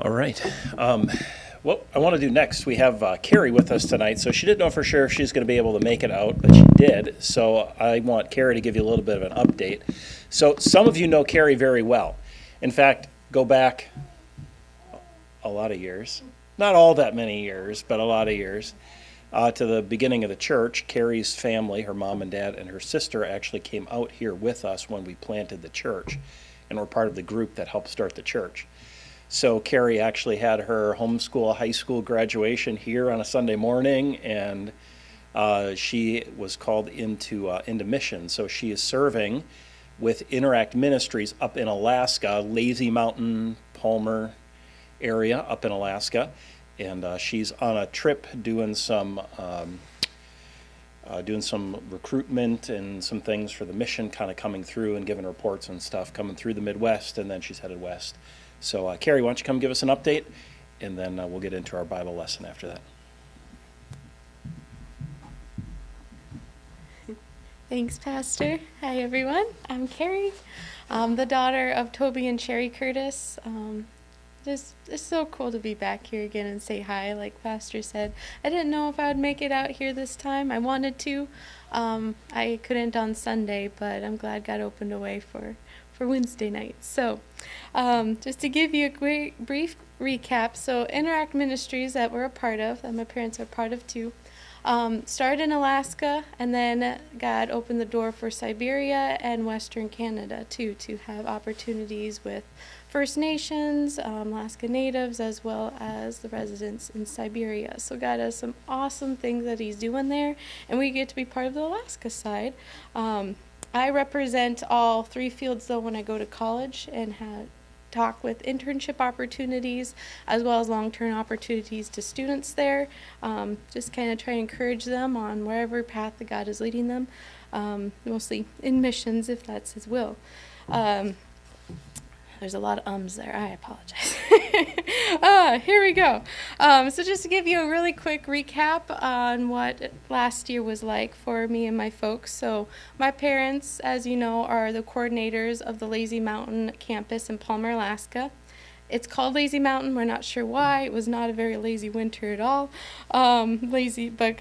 All right. What I want to do next, we have Carrie with us tonight. So she didn't know for sure if she's going to be able to make it out, but she did. So I want Carrie to give you a little bit of an update. So some of you know Carrie very well. In fact, go back a lot of years, not all that many years, but a lot of years, to the beginning of the church. Carrie's family, her mom and dad, and her sister actually came out here with us when we planted the church and were part of the group that helped start the church. So Carrie actually had her homeschool high school graduation here on a Sunday morning, and she was called into mission. So she is serving with Interact Ministries up in Alaska, Lazy Mountain, Palmer area up in Alaska, and she's on a trip doing some recruitment and some things for the mission, kind of coming through and giving reports and stuff, coming through the Midwest, and then she's headed west. So, Carrie, why don't you come give us an update, and then we'll get into our Bible lesson after that. Thanks, Pastor. Hi, everyone. I'm Carrie. I'm the daughter of Toby and Sherry Curtis. It's so cool to be back here again and say hi, like Pastor said. I didn't know if I would make it out here this time. I wanted to. I couldn't on Sunday, but I'm glad God opened a way for Wednesday night. So just to give you a brief recap, so Interact Ministries that we're a part of, that my parents are part of too, started in Alaska, and then God opened the door for Siberia and Western Canada too, to have opportunities with First Nations, Alaska Natives, as well as the residents in Siberia. So God has some awesome things that he's doing there, and we get to be part of the Alaska side. I represent all three fields, though, when I go to college and talk with internship opportunities as well as long-term opportunities to students there. Just kind of try to encourage them on wherever path that God is leading them, mostly in missions if that's his will. There's a lot of ums there. I apologize. Here we go. So just to give you a really quick recap on what last year was like for me and my folks. So my parents, as you know, are the coordinators of the Lazy Mountain campus in Palmer, Alaska. It's called Lazy Mountain. We're not sure why. It was not a very lazy winter at all. But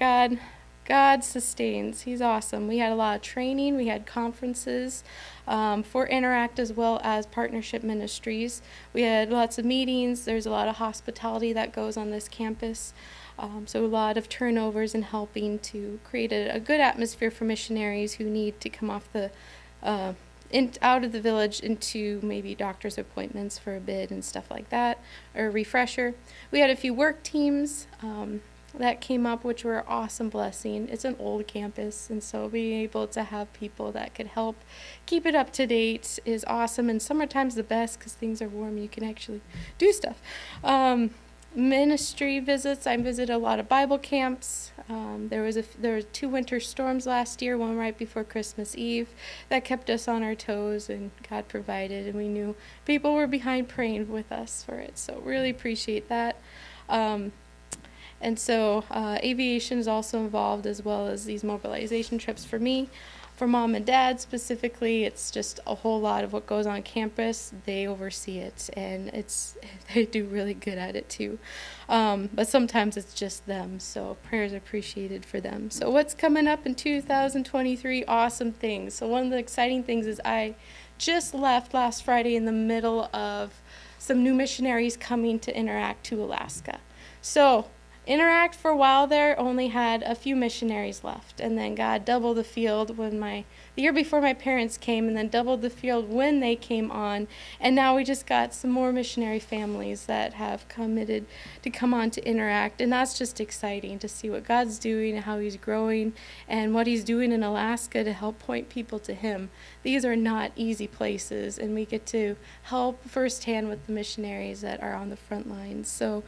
God sustains. He's awesome. We had a lot of training. We had conferences for Interact as well as partnership ministries. We had lots of meetings. There's a lot of hospitality that goes on this campus. So a lot of turnovers and helping to create a good atmosphere for missionaries who need to come off out of the village into maybe doctor's appointments for a bid and stuff like that, or a refresher. We had a few work teams that came up, which were an awesome blessing. It's an old campus, and so being able to have people that could help keep it up to date is awesome. And summertime's the best because things are warm. You can actually do stuff. Ministry visits. I visited a lot of Bible camps. There were 2 winter storms last year, one right before Christmas Eve, that kept us on our toes, and God provided, and we knew people were behind praying with us for it. So really appreciate that. And so aviation is also involved, as well as these mobilization trips for me. For mom and dad specifically, it's just a whole lot of what goes on campus. They oversee it, and they do really good at it too. But sometimes it's just them, so prayers are appreciated for them. So what's coming up in 2023? Awesome things. So one of the exciting things is I just left last Friday in the middle of some new missionaries coming to Interact to Alaska. So Interact for a while there only had a few missionaries left, and then God doubled the field the year before my parents came, and then doubled the field when they came on, and now we just got some more missionary families that have committed to come on to Interact, and that's just exciting to see what God's doing and how he's growing and what he's doing in Alaska to help point people to him. These are not easy places, and we get to help firsthand with the missionaries that are on the front lines. So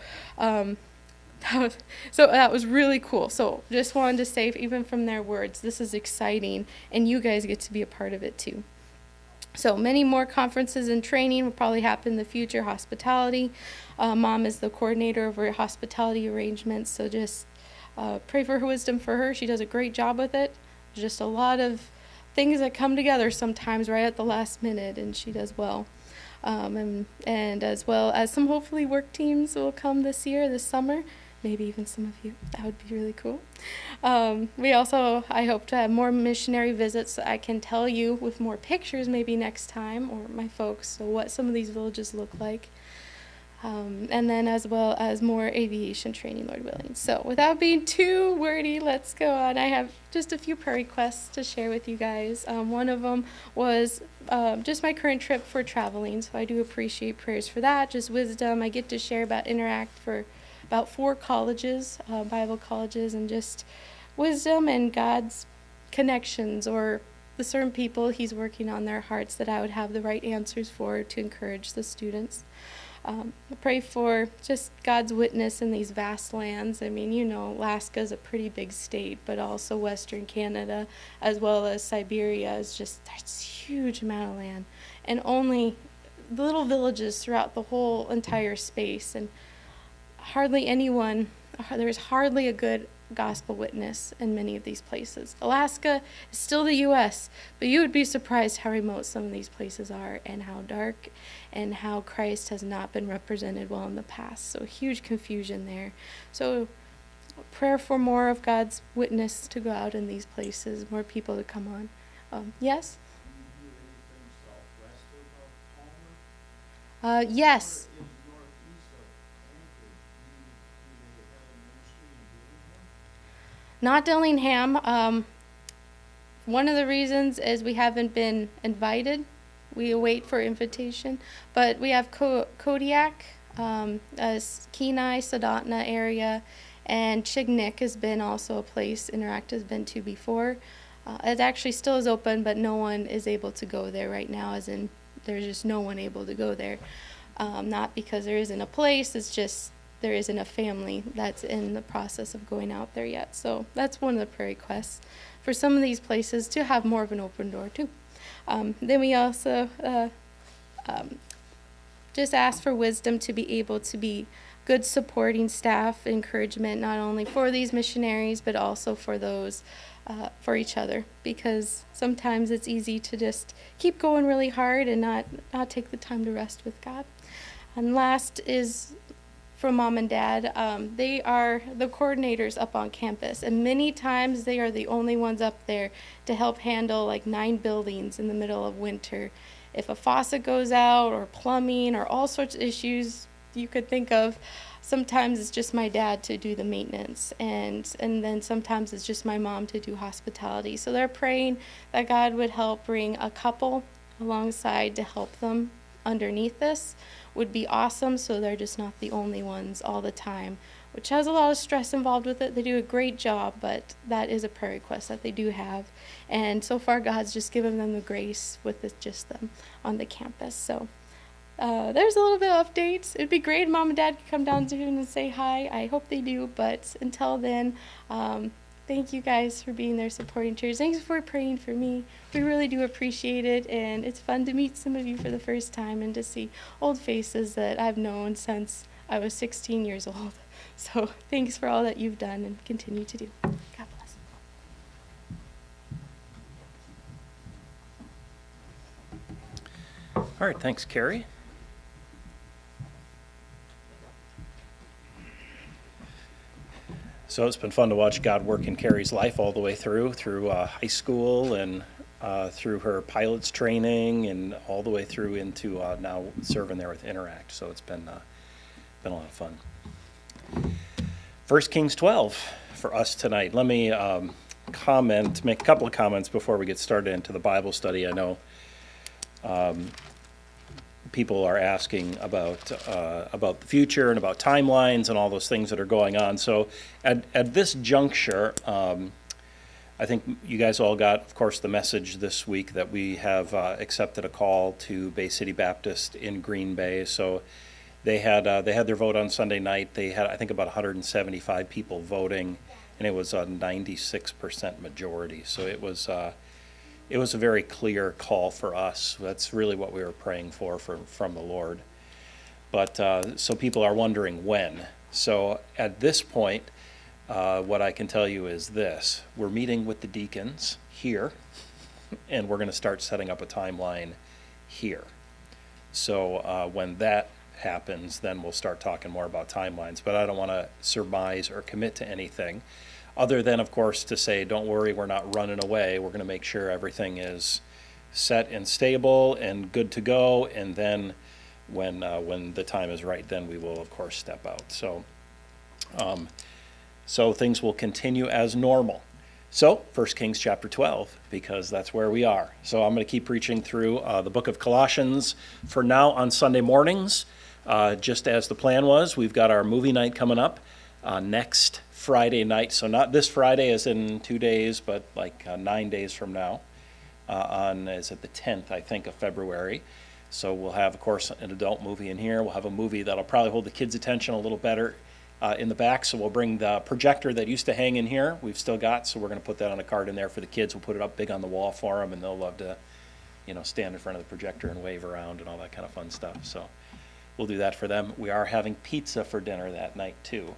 that was really cool. So just wanted to say, even from their words, this is exciting, and you guys get to be a part of it too. So many more conferences and training will probably happen in the future. Hospitality. Mom is the coordinator of our hospitality arrangements, so just pray for her wisdom for her. She does a great job with it. There's just a lot of things that come together sometimes right at the last minute, and she does well. and as well as some hopefully work teams will come this summer. Maybe even some of you. That would be really cool. We also, I hope to have more missionary visits so I can tell you with more pictures maybe next time, or my folks, so what some of these villages look like. And then as well as more aviation training, Lord willing. So without being too wordy, let's go on. I have just a few prayer requests to share with you guys. One of them was just my current trip for traveling, so I do appreciate prayers for that. Just wisdom. I get to share about Interact for about 4 colleges, Bible colleges, and just wisdom and God's connections, or the certain people He's working on their hearts that I would have the right answers for to encourage the students. I pray for just God's witness in these vast lands. I mean, Alaska is a pretty big state, but also Western Canada, as well as Siberia, is just, that's a huge amount of land. And only little villages throughout the whole entire space. And there's hardly a good gospel witness in many of these places. Alaska is still the U.S., but you would be surprised how remote some of these places are, and how dark, and how Christ has not been represented well in the past. So huge confusion there. So prayer for more of God's witness to go out in these places, more people to come on. Yes? Yes. Not Dillingham. One of the reasons is we haven't been invited. We await for invitation. But we have Kodiak, Kenai, Soldotna area, and Chignik has been also a place Interact has been to before. It actually still is open, but no one is able to go there right now, as in there's just no one able to go there. Not because there isn't a place, it's just there isn't a family that's in the process of going out there yet. So that's one of the prayer requests for some of these places to have more of an open door too. Then we also just ask for wisdom to be able to be good supporting staff, encouragement, not only for these missionaries, but also for those, for each other, because sometimes it's easy to just keep going really hard and not take the time to rest with God. And last is from Mom and Dad. They are the coordinators up on campus, and many times they are the only ones up there to help handle like 9 buildings in the middle of winter. If a faucet goes out, or plumbing, or all sorts of issues you could think of, sometimes it's just my dad to do the maintenance, and then sometimes it's just my mom to do hospitality. So they're praying that God would help bring a couple alongside to help them underneath this. Would be awesome, so they're just not the only ones all the time, which has a lot of stress involved with it. They do a great job, but that is a prayer request that they do have. And so far, God's just given them the grace with just them on the campus. So there's a little bit of updates. It'd be great if Mom and Dad could come down soon and say hi. I hope they do, but until then, thank you guys for being there supporting church. Thanks for praying for me. We really do appreciate it, and it's fun to meet some of you for the first time and to see old faces that I've known since I was 16 years old. So thanks for all that you've done and continue to do. God bless. All right, thanks, Carrie. So it's been fun to watch God work in Carrie's life all the way through high school, and through her pilot's training, and all the way through into now serving there with Interact. So it's been a lot of fun. 1 Kings 12 for us tonight. Let me make a couple of comments before we get started into the Bible study. I know people are asking about the future and about timelines and all those things that are going on. So at this juncture, I think you guys all got, of course, the message this week that we have accepted a call to Bay City Baptist in Green Bay. So they had their vote on Sunday night. They had, I think, about 175 people voting, and it was a 96% majority. So it was a very clear call for us. That's really what we were praying for from the Lord. But so people are wondering when. So at this point, what I can tell you is this. We're meeting with the deacons here, and we're going to start setting up a timeline here. So when that happens, then we'll start talking more about timelines. But I don't want to surmise or commit to anything other than, of course, to say, don't worry, we're not running away. We're going to make sure everything is set and stable and good to go. And then when the time is right, then we will, of course, step out. So things will continue as normal. So 1 Kings chapter 12, because that's where we are. So I'm going to keep preaching through the book of Colossians for now on Sunday mornings. Just as the plan was, we've got our movie night coming up next Friday night. So not this Friday as in 2 days, but like 9 days from now is it the 10th, I think, of February. So we'll have, of course, an adult movie in here. We'll have a movie that'll probably hold the kids' attention a little better in the back. So we'll bring the projector that used to hang in here. We've still got, so we're going to put that on a card in there for the kids. We'll put it up big on the wall for them, and they'll love to, stand in front of the projector and wave around and all that kind of fun stuff. So we'll do that for them. We are having pizza for dinner that night, too.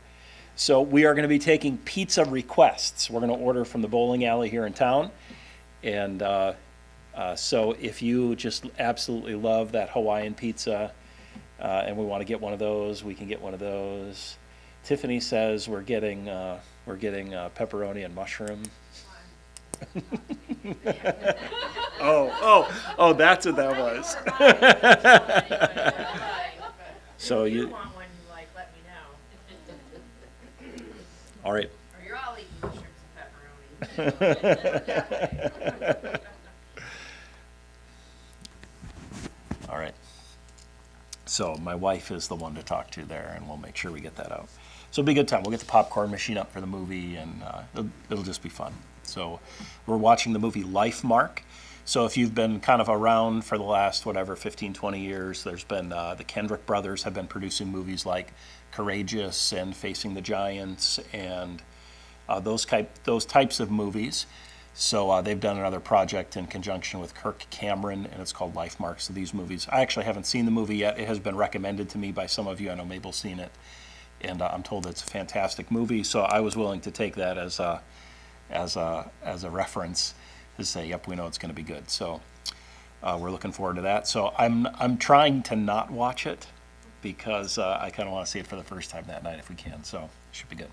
So we are going to be taking pizza requests. We're going to order from the bowling alley here in town. And so if you just absolutely love that Hawaiian pizza and we want to get one of those, we can get one of those. Tiffany says we're getting pepperoni and mushroom. Oh, that's what that was. So you want one you like, let me know. All right. Or you're all eating mushrooms and pepperoni. All right. So my wife is the one to talk to there, and we'll make sure we get that out. So it'll be a good time. We'll get the popcorn machine up for the movie, and it'll just be fun. So we're watching the movie Life Mark. So if you've been kind of around for the last, 15, 20 years, there's been the Kendrick brothers have been producing movies like Courageous and Facing the Giants and those types of movies. So they've done another project in conjunction with Kirk Cameron, and it's called Life Mark. So these movies, I actually haven't seen the movie yet. It has been recommended to me by some of you. I know Mabel's seen it, and I'm told it's a fantastic movie. So I was willing to take that as a reference to say, yep, we know it's going to be good. So we're looking forward to that. So I'm trying to not watch it because I kind of want to see it for the first time that night if we can. So it should be good.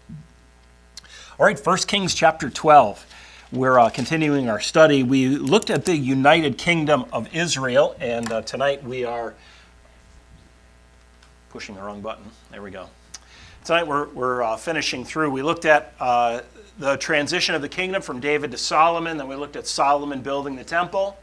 All right, 1 Kings chapter 12. We're continuing our study. We looked at the United Kingdom of Israel, and tonight we are pushing the wrong button. There we go. Tonight we're finishing through. We looked at the transition of the kingdom from David to Solomon. Then we looked at Solomon building the temple,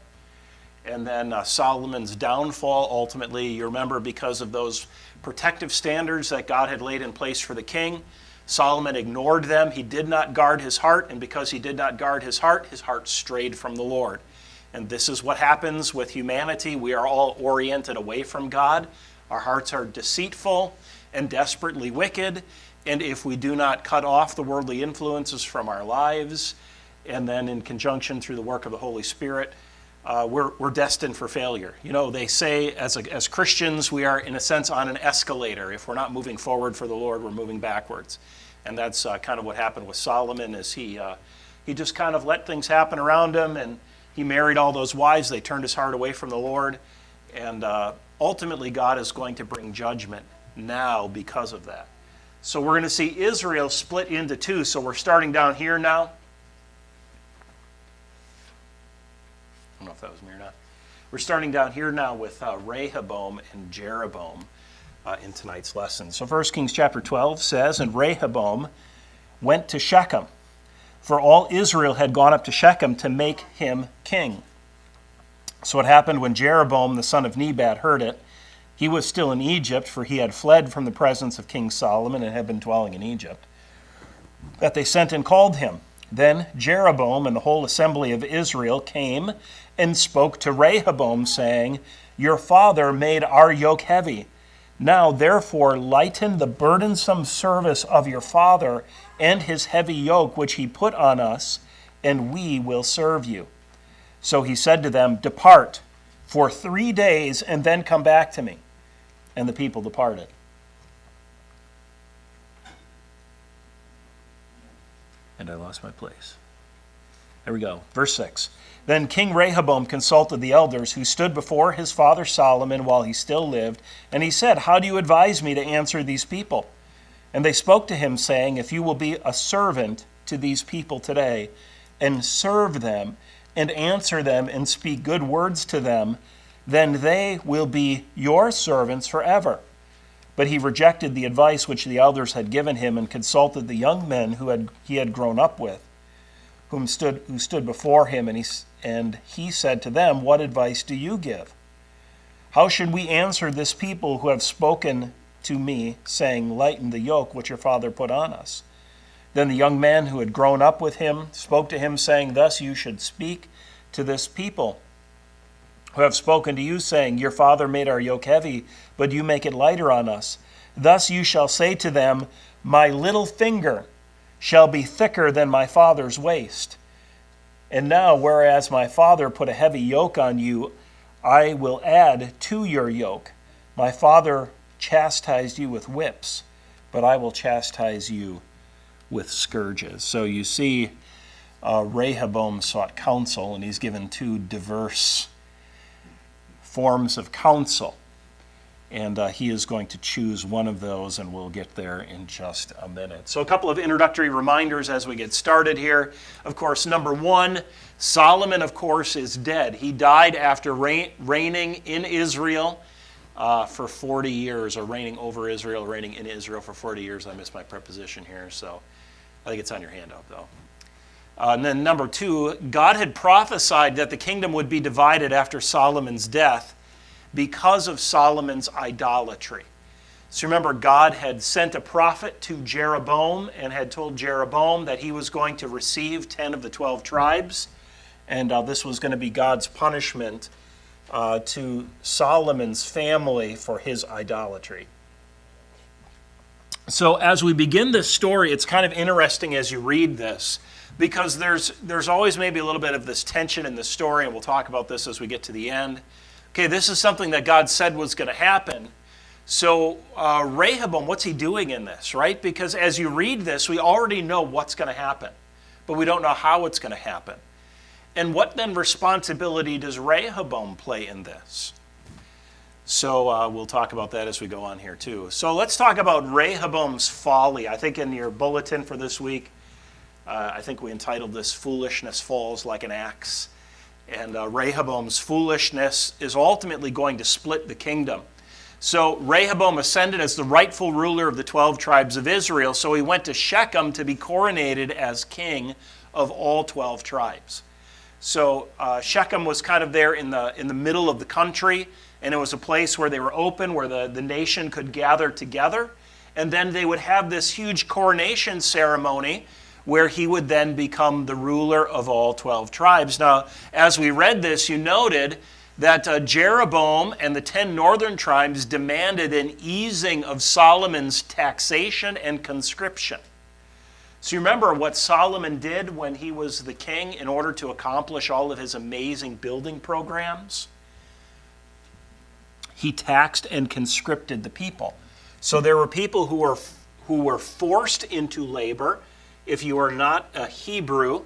and then Solomon's downfall. Ultimately, you remember, because of those protective standards that God had laid in place for the king, Solomon ignored them. He did not guard his heart, and because he did not guard his heart strayed from the Lord. And this is what happens with humanity. We are all oriented away from God. Our hearts are deceitful and desperately wicked, and if we do not cut off the worldly influences from our lives, and then in conjunction through the work of the Holy Spirit, we're destined for failure. They say as Christians, we are in a sense on an escalator. If we're not moving forward for the Lord, we're moving backwards. And that's kind of what happened with Solomon, is he just kind of let things happen around him, and he married all those wives. They turned his heart away from the Lord, and ultimately God is going to bring judgment now because of that. So we're going to see Israel split into two. So we're starting down here now. I don't know if that was me or not. We're starting down here now with Rehoboam and Jeroboam in tonight's lesson. So 1 Kings chapter 12 says, "And Rehoboam went to Shechem, for all Israel had gone up to Shechem to make him king." So it happened when Jeroboam the son of Nebat heard it. He was still in Egypt, for he had fled from the presence of King Solomon and had been dwelling in Egypt, that they sent and called him. Then Jeroboam and the whole assembly of Israel came and spoke to Rehoboam, saying, "Your father made our yoke heavy. Now therefore lighten the burdensome service of your father and his heavy yoke which he put on us, and we will serve you." So he said to them, "Depart for 3 days and then come back to me." And the people departed. And I lost my place. There we go. Verse 6. Then King Rehoboam consulted the elders who stood before his father Solomon while he still lived, and he said, "How do you advise me to answer these people?" And they spoke to him, saying, "If you will be a servant to these people today, and serve them, and answer them, and speak good words to them, then they will be your servants forever." But he rejected the advice which the elders had given him, and consulted the young men he had grown up with, who stood before him, and he said to them, "What advice do you give? How should we answer this people who have spoken to me, saying, 'Lighten the yoke which your father put on us'?" Then the young men who had grown up with him spoke to him, saying, "Thus you should speak to this people who have spoken to you, saying, 'Your father made our yoke heavy, but you make it lighter on us.' Thus you shall say to them, 'My little finger shall be thicker than my father's waist. And now, whereas my father put a heavy yoke on you, I will add to your yoke. My father chastised you with whips, but I will chastise you with scourges." So you see, Rehoboam sought counsel, and he's given two diverse forms of counsel. And he is going to choose one of those, and we'll get there in just a minute. So a couple of introductory reminders as we get started here. Of course, number one, Solomon, of course, is dead. He died after reigning in Israel for 40 years, or reigning over Israel, reigning in Israel for 40 years. I missed my preposition here, so I think it's on your handout, though. And then number two, God had prophesied that the kingdom would be divided after Solomon's death because of Solomon's idolatry. So remember, God had sent a prophet to Jeroboam and had told Jeroboam that he was going to receive 10 of the 12 tribes, and this was going to be God's punishment to Solomon's family for his idolatry. So as we begin this story, it's kind of interesting as you read this, because there's always maybe a little bit of this tension in the story, and we'll talk about this as we get to the end. Okay, this is something that God said was going to happen. So Rehoboam, what's he doing in this, right? Because as you read this, we already know what's going to happen, but we don't know how it's going to happen. And what then responsibility does Rehoboam play in this? So we'll talk about that as we go on here too. So let's talk about Rehoboam's folly. I think in your bulletin for this week, I think we entitled this "Foolishness Falls Like an Axe." And Rehoboam's foolishness is ultimately going to split the kingdom. So Rehoboam ascended as the rightful ruler of the 12 tribes of Israel. So he went to Shechem to be coronated as king of all 12 tribes. So Shechem was kind of there in the middle of the country, and it was a place where they were open, where the nation could gather together. And then they would have this huge coronation ceremony where he would then become the ruler of all 12 tribes. Now, as we read this, you noted that Jeroboam and the 10 northern tribes demanded an easing of Solomon's taxation and conscription. So you remember what Solomon did when he was the king in order to accomplish all of his amazing building programs? He taxed and conscripted the people. So there were people who were forced into labor. If you are not a Hebrew,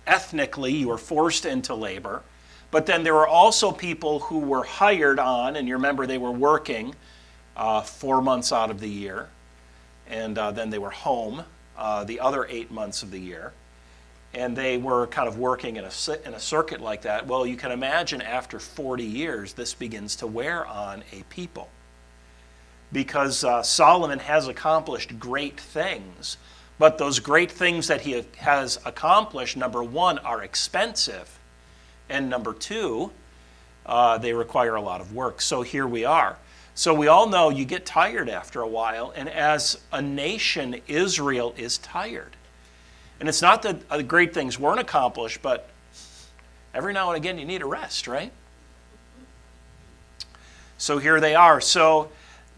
ethnically, you were forced into labor. But then there were also people who were hired on, and you remember they were working 4 months out of the year, and then they were home the other 8 months of the year. And they were kind of working in a circuit like that. Well, you can imagine after 40 years, this begins to wear on a people. Because Solomon has accomplished great things. But those great things that he has accomplished, number one, are expensive. And number two, they require a lot of work. So here we are. So we all know you get tired after a while. And as a nation, Israel is tired. And it's not that great things weren't accomplished, but every now and again you need a rest, right? So here they are. So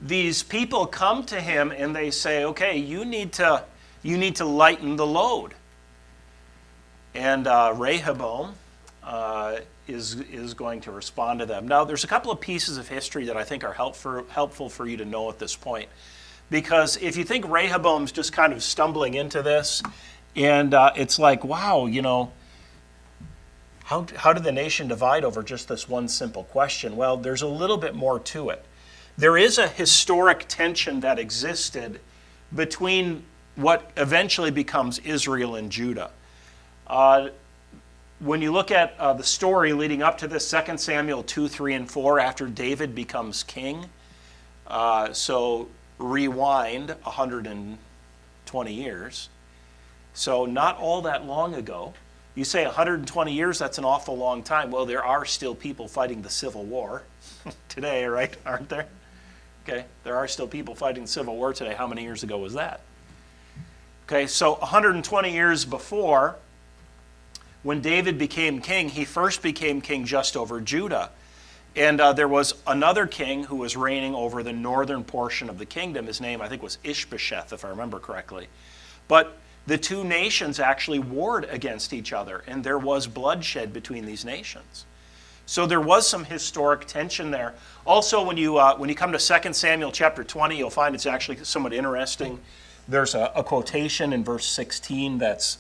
these people come to him and they say, okay, you need to lighten the load. And Rehoboam is going to respond to them. Now, there's a couple of pieces of history that I think are helpful for you to know at this point. Because if you think Rehoboam's just kind of stumbling into this, and it's like, wow, How did the nation divide over just this one simple question? Well, there's a little bit more to it. There is a historic tension that existed between what eventually becomes Israel and Judah. When you look at the story leading up to this, 2 Samuel 2, 3, and 4, after David becomes king, so rewind 120 years. So not all that long ago. You say 120 years, that's an awful long time. Well, there are still people fighting the Civil War today, right? Aren't there? Okay, there are still people fighting the Civil War today. How many years ago was that? Okay, so 120 years before, when David became king, he first became king just over Judah. And there was another king who was reigning over the northern portion of the kingdom. His name, I think, was Ishbosheth, if I remember correctly. But the two nations actually warred against each other, and there was bloodshed between these nations. So there was some historic tension there. Also, when you come to 2 Samuel chapter 20, you'll find it's actually somewhat interesting. There's a quotation in verse 16 that's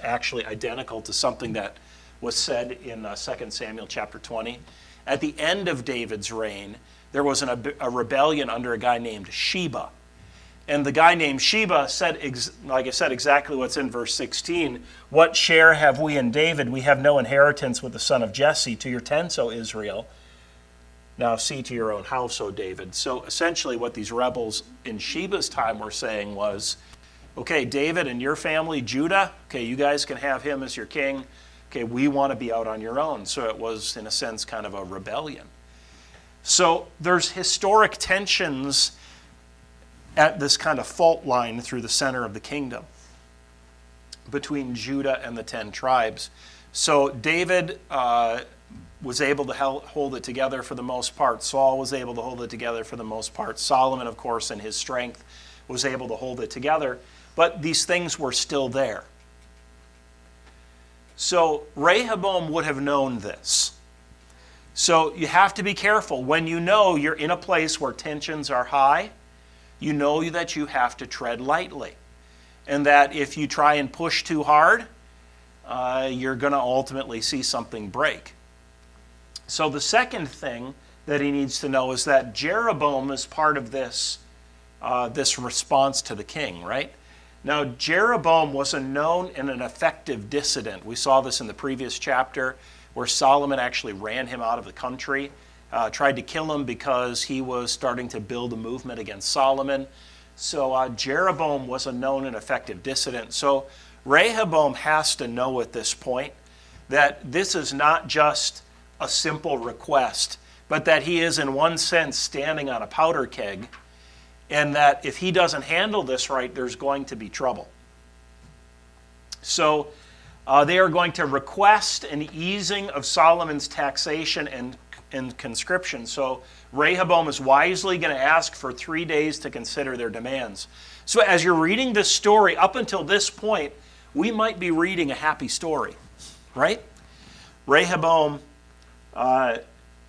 actually identical to something that was said in 2 Samuel chapter 20. At the end of David's reign, there was a rebellion under a guy named Sheba. And the guy named Sheba said, like I said, exactly what's in verse 16. What share have we in David? We have no inheritance with the son of Jesse. To your tents, O Israel. Now see to your own house, O David. So essentially what these rebels in Sheba's time were saying was, okay, David and your family, Judah, okay, you guys can have him as your king. Okay, we want to be out on your own. So it was, in a sense, kind of a rebellion. So there's historic tensions at this kind of fault line through the center of the kingdom between Judah and the 10 tribes. So David was able to hold it together for the most part. Saul was able to hold it together for the most part. Solomon, of course, in his strength, was able to hold it together. But these things were still there. So Rehoboam would have known this. So you have to be careful. When you know you're in a place where tensions are high, you know that you have to tread lightly. And that if you try and push too hard, you're going to ultimately see something break. So the second thing that he needs to know is that Jeroboam is part of this response to the king, right? Now, Jeroboam was a known and an effective dissident. We saw this in the previous chapter where Solomon actually ran him out of the country. Tried to kill him because he was starting to build a movement against Solomon. So Jeroboam was a known and effective dissident. So Rehoboam has to know at this point that this is not just a simple request, but that he is in one sense standing on a powder keg, and that if he doesn't handle this right, there's going to be trouble. So they are going to request an easing of Solomon's taxation and conscription. So Rehoboam is wisely going to ask for 3 days to consider their demands. So as you're reading this story, up until this point, we might be reading a happy story, right? Rehoboam,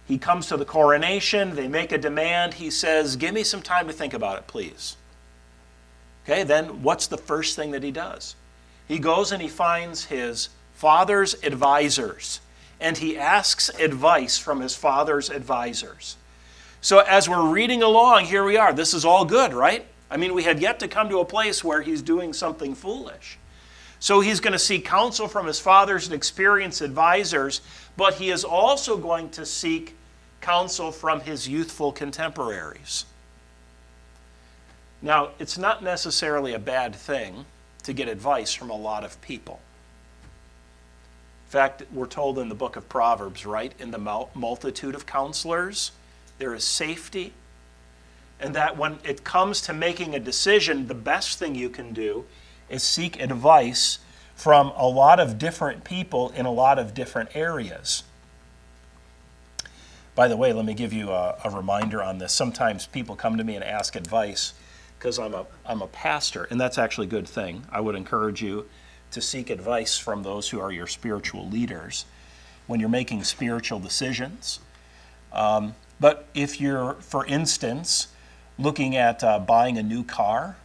he comes to the coronation, they make a demand, he says, give me some time to think about it, please. Okay, then what's the first thing that he does? He goes and he finds his father's advisors, and he asks advice from his father's advisors. So as we're reading along, here we are. This is all good, right? I mean, we had yet to come to a place where he's doing something foolish. So he's going to seek counsel from his father's and experienced advisors, but he is also going to seek counsel from his youthful contemporaries. Now, it's not necessarily a bad thing to get advice from a lot of people. In fact, we're told in the book of Proverbs, right? In the multitude of counselors, there is safety. And that when it comes to making a decision, the best thing you can do is seek advice from a lot of different people in a lot of different areas. By the way, let me give you a reminder on this. Sometimes people come to me and ask advice because I'm a pastor, and that's actually a good thing. I would encourage you to seek advice from those who are your spiritual leaders when you're making spiritual decisions. But if you're, for instance, looking at buying a new car,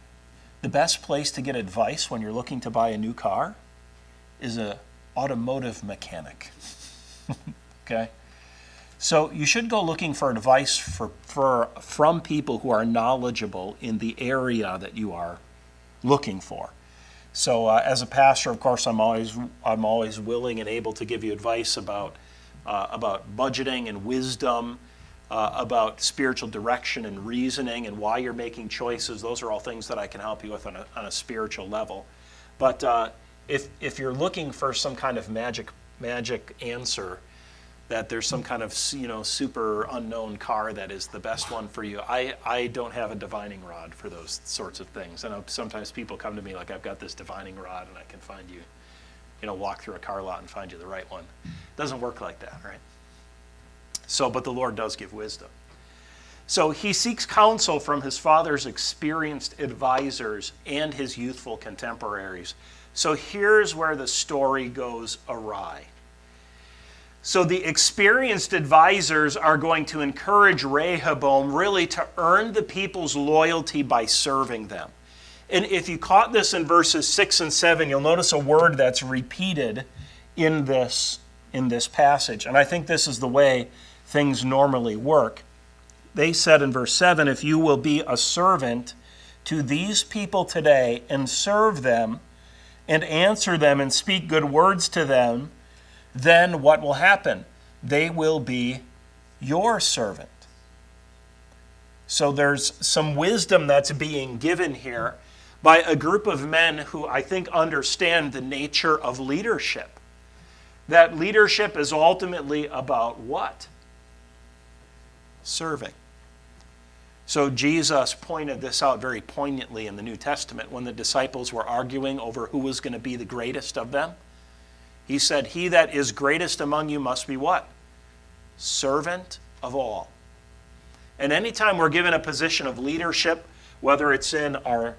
the best place to get advice when you're looking to buy a new car is an automotive mechanic. Okay? So you should go looking for advice from people who are knowledgeable in the area that you are looking for. So as a pastor, of course, I'm always willing and able to give you advice about budgeting and wisdom, about spiritual direction and reasoning and why you're making choices. Those are all things that I can help you with on a spiritual level. But if you're looking for some kind of magic answer, that there's some kind of super unknown car that is the best one for you, I don't have a divining rod for those sorts of things. I know sometimes people come to me like, I've got this divining rod and I can find you, walk through a car lot and find you the right one. It doesn't work like that, right? So, but the Lord does give wisdom. So he seeks counsel from his father's experienced advisors and his youthful contemporaries. So here's where the story goes awry. So the experienced advisors are going to encourage Rehoboam really to earn the people's loyalty by serving them. And if you caught this in verses 6 and 7, you'll notice a word that's repeated in this passage. And I think this is the way things normally work. They said in verse 7, if you will be a servant to these people today and serve them and answer them and speak good words to them, then what will happen? They will be your servant. So there's some wisdom that's being given here by a group of men who I think understand the nature of leadership. That leadership is ultimately about what? Serving. So Jesus pointed this out very poignantly in the New Testament when the disciples were arguing over who was going to be the greatest of them. He said, he that is greatest among you must be what? Servant of all. And anytime we're given a position of leadership, whether it's in our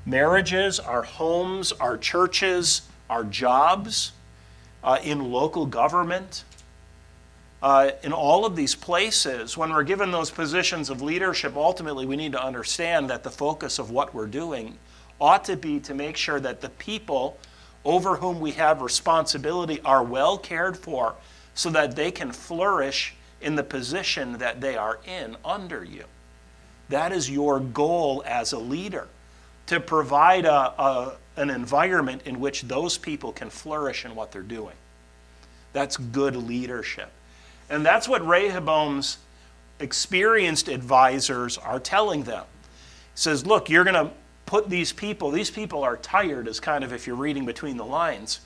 marriages, our homes, our churches, our jobs, in local government, in all of these places, when we're given those positions of leadership, ultimately we need to understand that the focus of what we're doing ought to be to make sure that the people over whom we have responsibility are well cared for so that they can flourish in the position that they are in under you. That is your goal as a leader, to provide an environment in which those people can flourish in what they're doing. That's good leadership. And that's what Rehoboam's experienced advisors are telling them. He says, look, you're going to put these people are tired, as kind of if you're reading between the lines.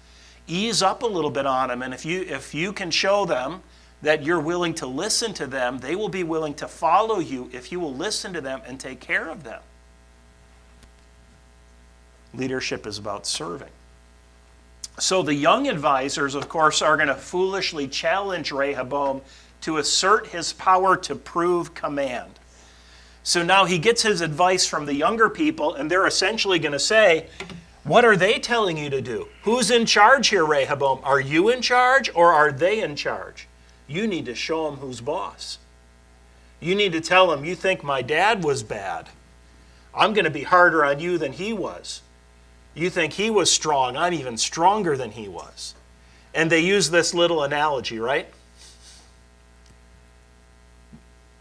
Ease up a little bit on them, and if you can show them that you're willing to listen to them, they will be willing to follow you if you will listen to them and take care of them. Leadership is about serving. So the young advisors, of course, are going to foolishly challenge Rehoboam to assert his power to prove command. So now he gets his advice from the younger people, and they're essentially going to say, what are they telling you to do? Who's in charge here, Rehoboam? Are you in charge or are they in charge? You need to show them who's boss. You need to tell them, you think my dad was bad. I'm going to be harder on you than he was. You think he was strong. I'm even stronger than he was. And they use this little analogy, right?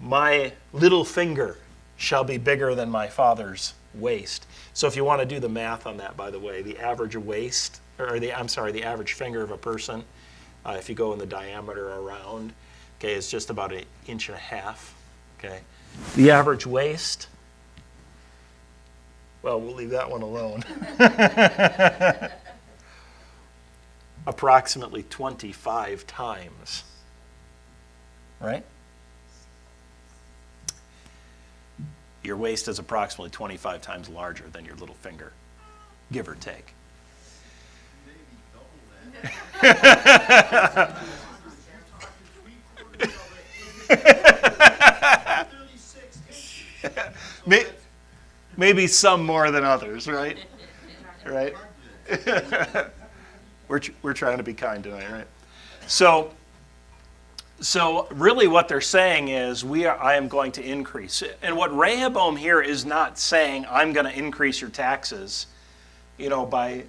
My little finger shall be bigger than my father's waist. So if you want to do the math on that, by the way, the average waist, or the average finger of a person, if you go in the diameter around, okay, is just about 1.5 inches. Okay, the average waist, well, we'll leave that one alone. Approximately 25 times, right? Your waist is approximately 25 times larger than your little finger, give or take. Maybe some more than others, right? Right? We're trying to be kind tonight, right? So really what they're saying is, I am going to increase. And what Rehoboam here is not saying, I'm going to increase your taxes, by,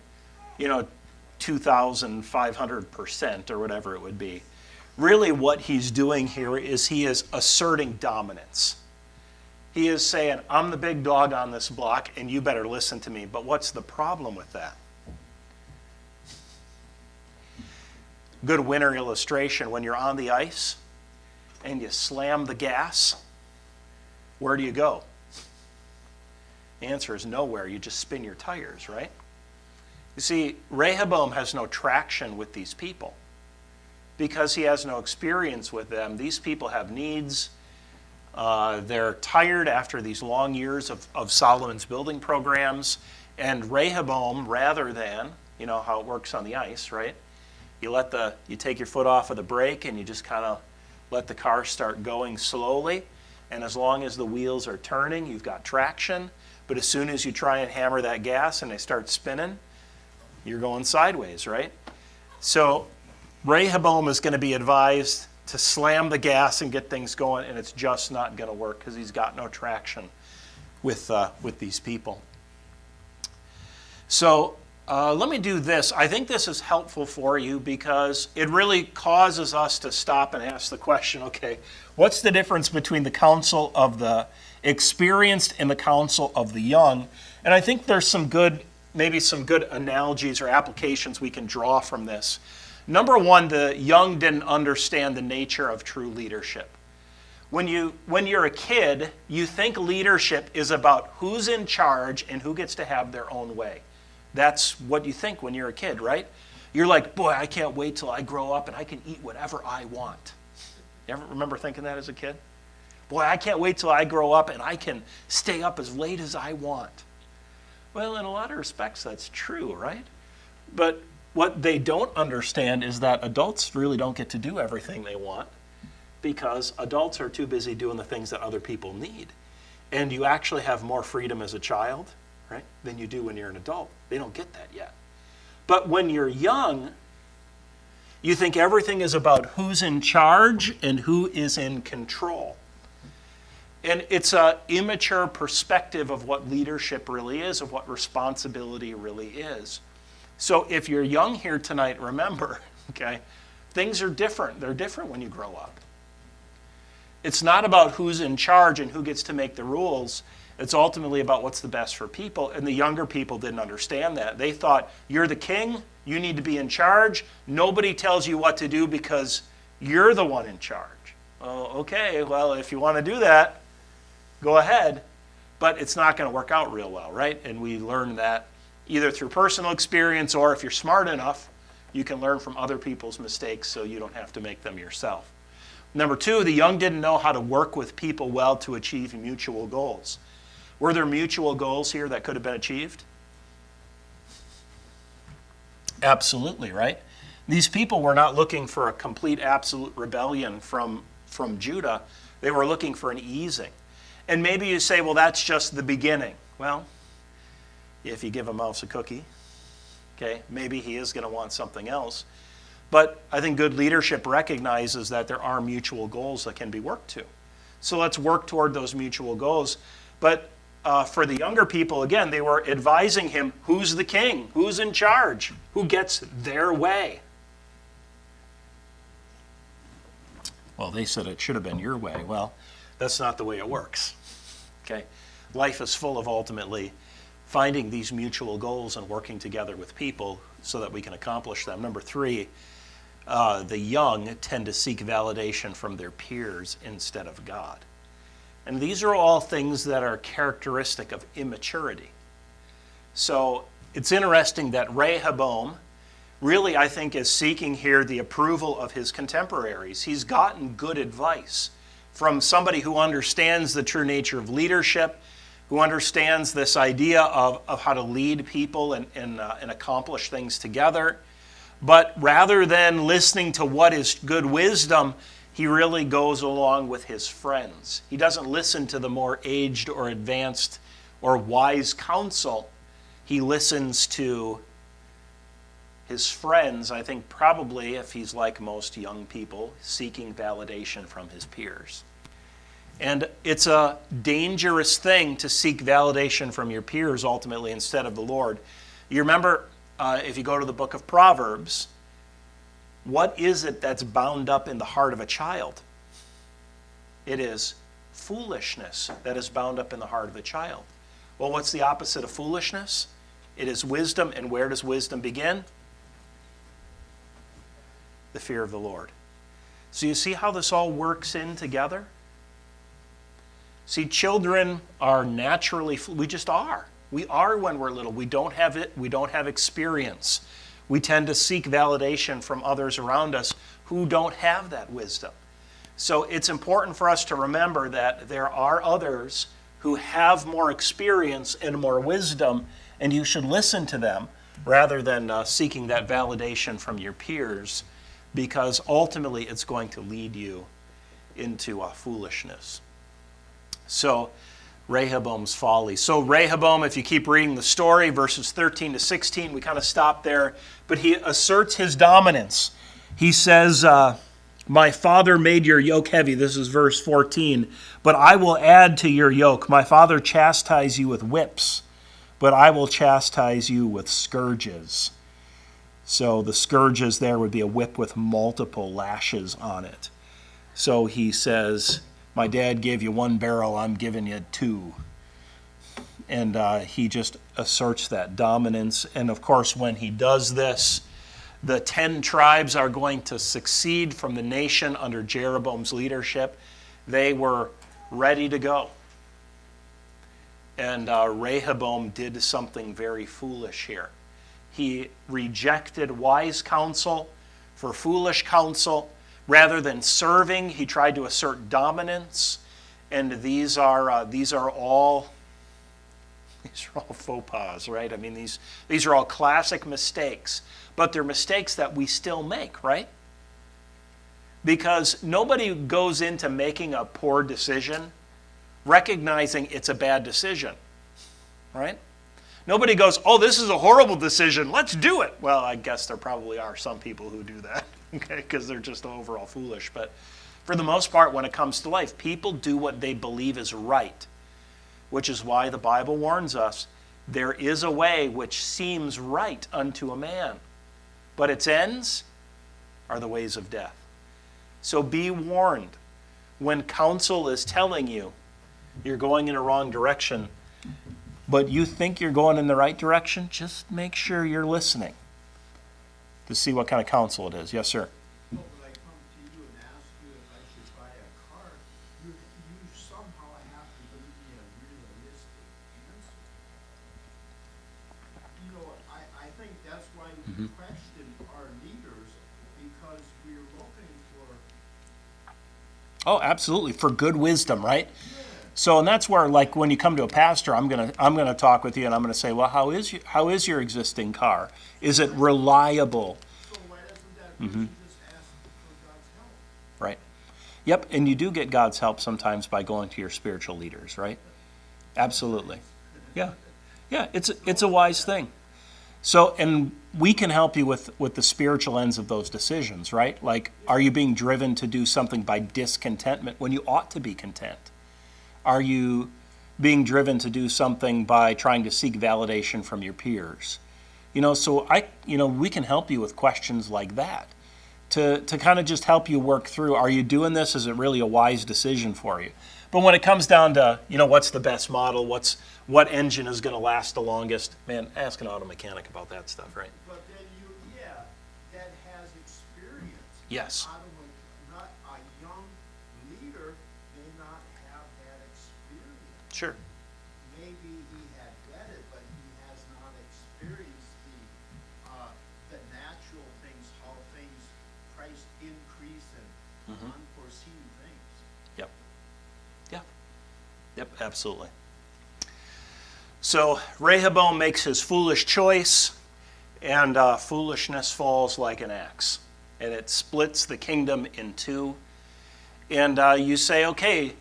2,500% or whatever it would be. really what he's doing here is he is asserting dominance. He is saying, I'm the big dog on this block, and you better listen to me. But what's the problem with that? Good winter illustration, when you're on the ice and you slam the gas, where do you go? The answer is nowhere. You just spin your tires, right? You see, Rehoboam has no traction with these people because he has no experience with them. These people have needs. They're tired after these long years of Solomon's building programs. And Rehoboam, rather than, you know how it works on the ice, right? You take your foot off of the brake and you just kind of let the car start going slowly. And as long as the wheels are turning, you've got traction. But as soon as you try and hammer that gas and they start spinning, you're going sideways, right? So Rehoboam is going to be advised to slam the gas and get things going, and it's just not going to work because he's got no traction with these people. So let me do this. I think this is helpful for you because it really causes us to stop and ask the question, okay, what's the difference between the counsel of the experienced and the counsel of the young? And I think there's maybe some good analogies or applications we can draw from this. Number one, the young didn't understand the nature of true leadership. When you're a kid, you think leadership is about who's in charge and who gets to have their own way. That's what you think when you're a kid, right? You're like, boy, I can't wait till I grow up and I can eat whatever I want. You ever remember thinking that as a kid? Boy, I can't wait till I grow up and I can stay up as late as I want. Well, in a lot of respects, that's true, right? But what they don't understand is that adults really don't get to do everything they want because adults are too busy doing the things that other people need. And you actually have more freedom as a child, right, than you do when you're an adult. They don't get that yet. But when you're young, you think everything is about who's in charge and who is in control. And it's an immature perspective of what leadership really is, of what responsibility really is. So if you're young here tonight, remember, okay, things are different. They're different when you grow up. It's not about who's in charge and who gets to make the rules. It's ultimately about what's the best for people. And the younger people didn't understand that. They thought, you're the king, you need to be in charge. Nobody tells you what to do because you're the one in charge. Oh, okay, well, if you want to do that, go ahead. But it's not going to work out real well, right? And we learn that either through personal experience or if you're smart enough, you can learn from other people's mistakes so you don't have to make them yourself. Number two, the young didn't know how to work with people well to achieve mutual goals. Were there mutual goals here that could have been achieved? Absolutely, right? These people were not looking for a complete, absolute rebellion from Judah. They were looking for an easing. And maybe you say, well, that's just the beginning. Well, if you give a mouse a cookie, okay, maybe he is going to want something else. But I think good leadership recognizes that there are mutual goals that can be worked to. So let's work toward those mutual goals. But for the younger people, again, they were advising him, who's the king? Who's in charge? Who gets their way? Well, they said it should have been your way. Well, that's not the way it works. Okay? Life is full of ultimately finding these mutual goals and working together with people so that we can accomplish them. Number three, the young tend to seek validation from their peers instead of God. And these are all things that are characteristic of immaturity. So it's interesting that Rehoboam really, I think, is seeking here the approval of his contemporaries. He's gotten good advice from somebody who understands the true nature of leadership, who understands this idea of how to lead people and accomplish things together. But rather than listening to what is good wisdom, he really goes along with his friends. He doesn't listen to the more aged or advanced or wise counsel. He listens to his friends, I think probably, if he's like most young people, seeking validation from his peers. And it's a dangerous thing to seek validation from your peers ultimately instead of the Lord. You remember, if you go to the book of Proverbs, What is it that's bound up in the heart of a child? It is foolishness that is bound up in the heart of a child. Well, what's the opposite of foolishness? It is wisdom, and where does wisdom begin? The fear of the Lord. So you see how this all works in together? See, children are naturally, we just are. We are when we're little. We don't have it, we don't have experience. We tend to seek validation from others around us who don't have that wisdom. So it's important for us to remember that there are others who have more experience and more wisdom, and you should listen to them rather than seeking that validation from your peers, because ultimately it's going to lead you into foolishness. So, Rehoboam's folly. So Rehoboam, if you keep reading the story, verses 13 to 16, we kind of stop there, but he asserts his dominance. He says, my father made your yoke heavy. This is verse 14. But I will add to your yoke. My father chastised you with whips, but I will chastise you with scourges. So the scourges there would be a whip with multiple lashes on it. So he says, my dad gave you one barrel, I'm giving you two. And he just asserts that dominance. And of course, when he does this, the 10 tribes are going to succeed from the nation under Jeroboam's leadership. They were ready to go. And Rehoboam did something very foolish here. He rejected wise counsel for foolish counsel. Rather than serving, he tried to assert dominance. And these are all faux pas, right? I mean, these are all classic mistakes. But they're mistakes that we still make, right? Because nobody goes into making a poor decision recognizing it's a bad decision, right? Nobody goes, oh, this is a horrible decision, let's do it. Well, I guess there probably are some people who do that, okay, because they're just overall foolish. But for the most part, when it comes to life, people do what they believe is right, which is why the Bible warns us, there is a way which seems right unto a man, but its ends are the ways of death. So be warned. When counsel is telling you you're going in a wrong direction, but you think you're going in the right direction, just make sure you're listening to see what kind of counsel it is. Yes, sir? Well, when I come to you and ask you if I should buy a car, you somehow have to give me a realistic answer. You know, I think that's why we question our leaders, because we're looking for... Oh, absolutely, for good wisdom, right? So, and that's where, like, when you come to a pastor, I'm gonna talk with you, and I'm gonna say, well, how is your existing car? Is it reliable? So why doesn't that person just ask for God's help? Right. Yep, and you do get God's help sometimes by going to your spiritual leaders, right? Absolutely. Yeah. Yeah, it's a wise thing. So, and we can help you with the spiritual ends of those decisions, right? Like, are you being driven to do something by discontentment when you ought to be content? Are you being driven to do something by trying to seek validation from your peers? You know, so we can help you with questions like that to kind of just help you work through, are you doing this? Is it really a wise decision for you? But when it comes down to, what's the best model, what engine is going to last the longest, man, ask an auto mechanic about that stuff, right? But then that has experience. Yes. Not a young leader may not have that experience. Sure. Maybe he had read it, but he has not experienced the natural things, how things, price increase and unforeseen things. Yep. Yeah. Yep, absolutely. So Rehoboam makes his foolish choice, and foolishness falls like an axe, and it splits the kingdom in two. And you say, okay,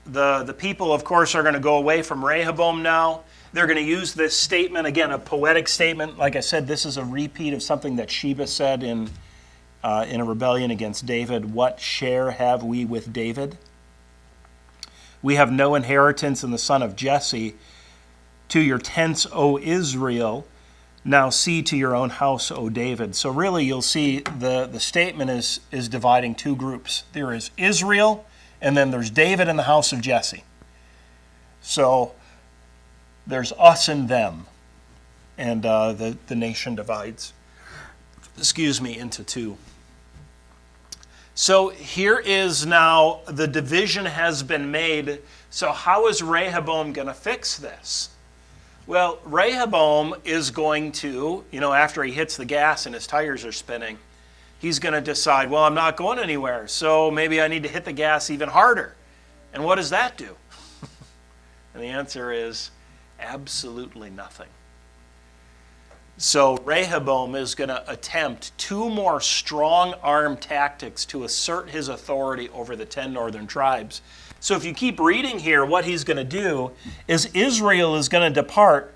the people, of course, are going to go away from Rehoboam now. They're going to use this statement, again, a poetic statement. Like I said, this is a repeat of something that Sheba said in a rebellion against David. What share have we with David? We have no inheritance in the son of Jesse. To your tents, O Israel, Now see to your own house, O David. So really you'll see the statement is dividing two groups. There is Israel, and then there's David and the house of Jesse. So there's us and them. And the nation divides, into two. So here is now, the division has been made. So how is Rehoboam going to fix this? Well, Rehoboam is going to, after he hits the gas and his tires are spinning, he's going to decide, well, I'm not going anywhere, so maybe I need to hit the gas even harder. And what does that do? And the answer is absolutely nothing. So Rehoboam is going to attempt two more strong-arm tactics to assert his authority over the 10 northern tribes. So if you keep reading here, what he's going to do is Israel is going to depart,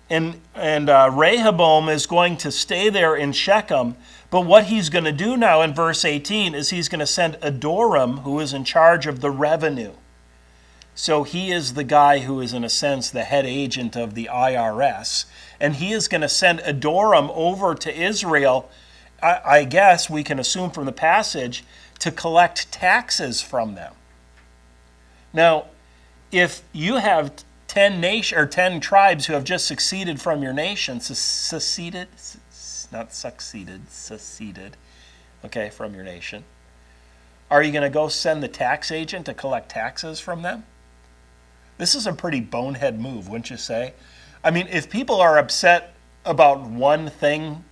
and Rehoboam is going to stay there in Shechem. But what he's going to do now in verse 18 is he's going to send Adoram, who is in charge of the revenue. So he is the guy who is, in a sense, the head agent of the IRS. And he is going to send Adoram over to Israel, I guess we can assume from the passage, to collect taxes from them. Now, if you have 10 tribes who have just seceded from your nation, seceded, from your nation, are you going to go send the tax agent to collect taxes from them? This is a pretty bonehead move, wouldn't you say? I mean, if people are upset about one thing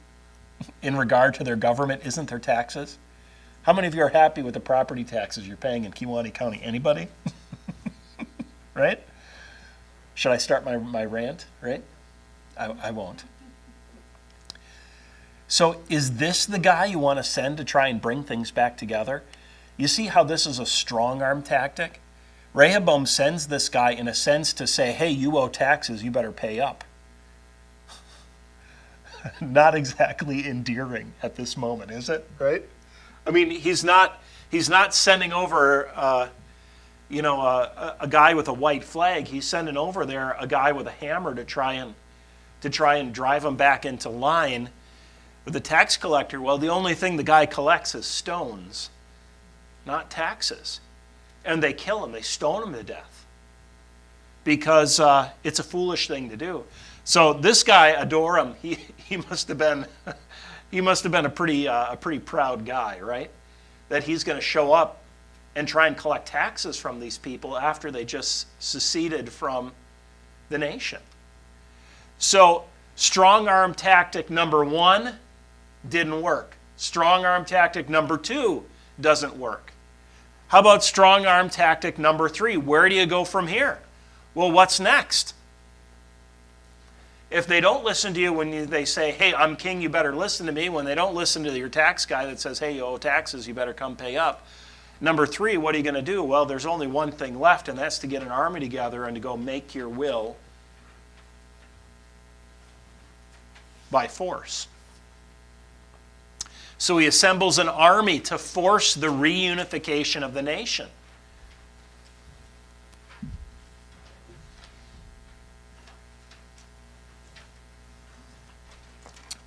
in regard to their government, isn't their taxes? How many of you are happy with the property taxes you're paying in Kewaunee County? Anybody? Right? Should I start my rant? Right? I won't. So is this the guy you want to send to try and bring things back together? You see how this is a strong-arm tactic? Rehoboam sends this guy, in a sense, to say, hey, you owe taxes, you better pay up. Not exactly endearing at this moment, is it? Right? I mean, he's not sending over a guy with a white flag. He's sending over there a guy with a hammer to try and drive him back into line with the tax collector. Well, the only thing the guy collects is stones, not taxes. And they kill him. They stone him to death because it's a foolish thing to do. So this guy Adoram, he must have been a pretty proud guy, right? That he's going to show up and try and collect taxes from these people after they just seceded from the nation. So strong arm tactic number 1 didn't work. Strong arm tactic number 2 doesn't work. How about strong arm tactic number 3? Where do you go from here? Well, what's next? If they don't listen to you when they say, hey, I'm king, you better listen to me, when they don't listen to your tax guy that says, hey, you owe taxes, you better come pay up. Number 3, what are you going to do? Well, there's only one thing left, and that's to get an army together and to go make your will by force. So he assembles an army to force the reunification of the nation.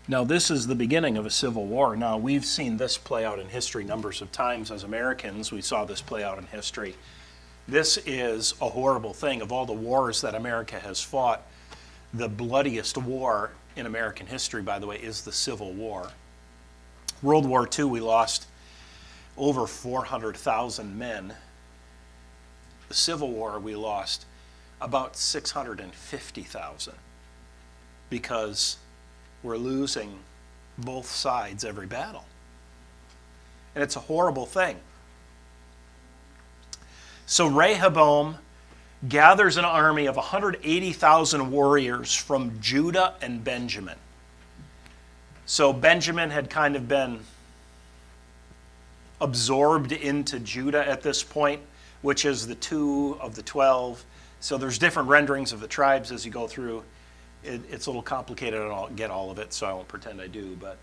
Now, this is the beginning of a civil war. Now, we've seen this play out in history numbers of times as Americans. We saw this play out in history. This is a horrible thing. Of all the wars that America has fought, the bloodiest war in American history, by the way, is the Civil War. World War II, we lost over 400,000 men. The Civil War, we lost about 650,000 because we're losing both sides every battle. And it's a horrible thing. So Rehoboam gathers an army of 180,000 warriors from Judah and Benjamin. So Benjamin had kind of been absorbed into Judah at this point, which is the 2 of the 12. So there's different renderings of the tribes as you go through. It's a little complicated. I don't get all of it, so I won't pretend I do. But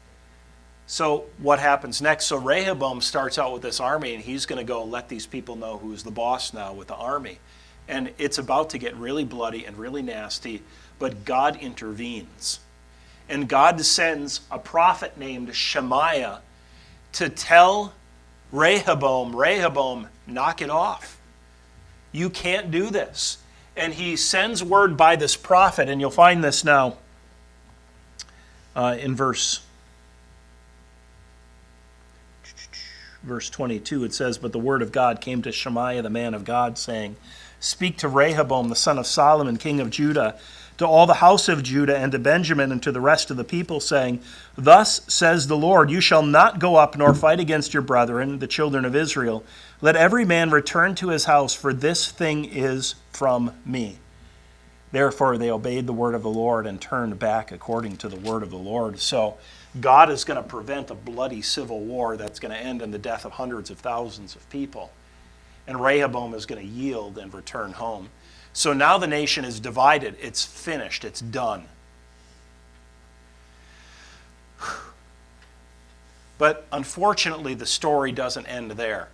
so what happens next? So Rehoboam starts out with this army, and he's going to go let these people know who's the boss now with the army. And it's about to get really bloody and really nasty, but God intervenes. And God sends a prophet named Shemaiah to tell Rehoboam, knock it off. You can't do this. And he sends word by this prophet, and you'll find this now in verse 22. It says, "But the word of God came to Shemaiah, the man of God, saying, Speak to Rehoboam, the son of Solomon, king of Judah, to all the house of Judah and to Benjamin and to the rest of the people, saying, Thus says the Lord, you shall not go up nor fight against your brethren, the children of Israel. Let every man return to his house, for this thing is from me." Therefore they obeyed the word of the Lord and turned back according to the word of the Lord. So God is going to prevent a bloody civil war that's going to end in the death of hundreds of thousands of people. And Rehoboam is going to yield and return home. So now the nation is divided. It's finished. It's done. But unfortunately, the story doesn't end there.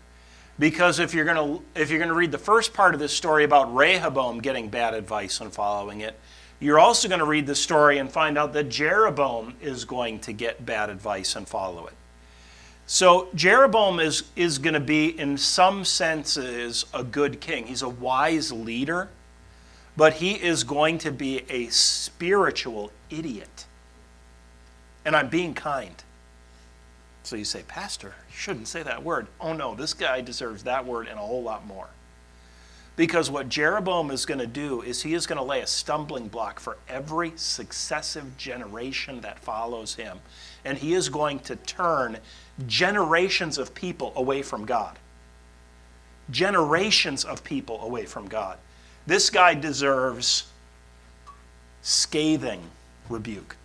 Because if you're going to read the first part of this story about Rehoboam getting bad advice and following it, you're also going to read the story and find out that Jeroboam is going to get bad advice and follow it. So Jeroboam is going to be, in some senses, a good king. He's a wise leader, but he is going to be a spiritual idiot. And I'm being kind. So you say, Pastor, you shouldn't say that word. Oh no, this guy deserves that word and a whole lot more. Because what Jeroboam is going to do is he is going to lay a stumbling block for every successive generation that follows him. And he is going to turn generations of people away from God. Generations of people away from God. This guy deserves scathing rebuke.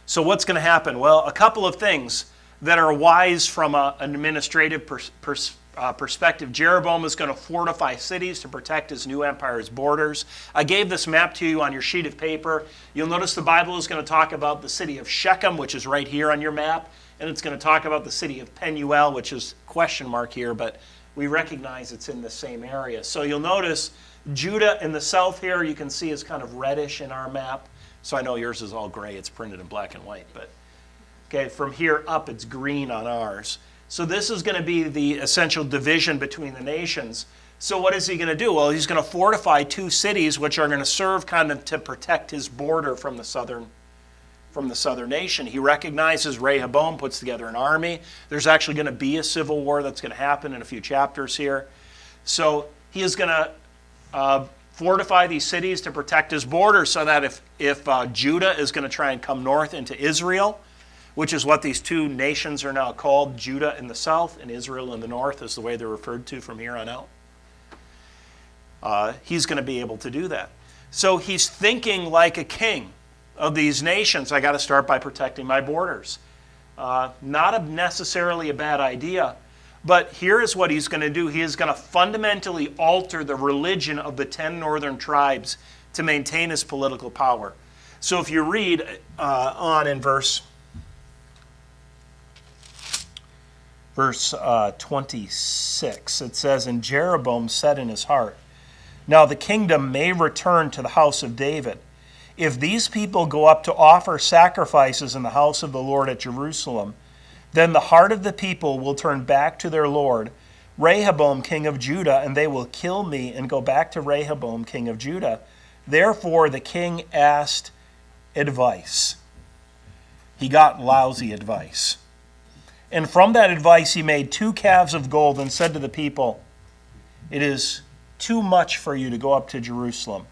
So what's going to happen? Well, a couple of things that are wise from an administrative perspective. Jeroboam is going to fortify cities to protect his new empire's borders. I gave this map to you on your sheet of paper. You'll notice the Bible is going to talk about the city of Shechem, which is right here on your map, and it's going to talk about the city of Penuel, which is question mark here, but we recognize it's in the same area. So you'll notice Judah in the south here, you can see is kind of reddish in our map. So I know yours is all gray. It's printed in black and white. But okay, from here up, it's green on ours. So this is going to be the essential division between the nations. So what is he going to do? Well, he's going to fortify two cities which are going to serve kind of to protect his border from the southern nation. He recognizes Rehoboam, puts together an army. There's actually going to be a civil war that's going to happen in a few chapters here. So he is going to fortify these cities to protect his border so that if Judah is going to try and come north into Israel, which is what these two nations are now called, Judah in the south and Israel in the north is the way they're referred to from here on out. He's going to be able to do that. So he's thinking like a king of these nations. I got to start by protecting my borders. Not necessarily a bad idea, but here is what he's going to do. He is going to fundamentally alter the religion of the 10 northern tribes to maintain his political power. So if you read on in verse 26, it says, "And Jeroboam said in his heart, Now the kingdom may return to the house of David. If these people go up to offer sacrifices in the house of the Lord at Jerusalem, then the heart of the people will turn back to their Lord, Rehoboam, king of Judah, and they will kill me and go back to Rehoboam, king of Judah. Therefore the king asked advice." He got lousy advice. "And from that advice he made 2 calves of gold and said to the people, It is too much for you to go up to Jerusalem.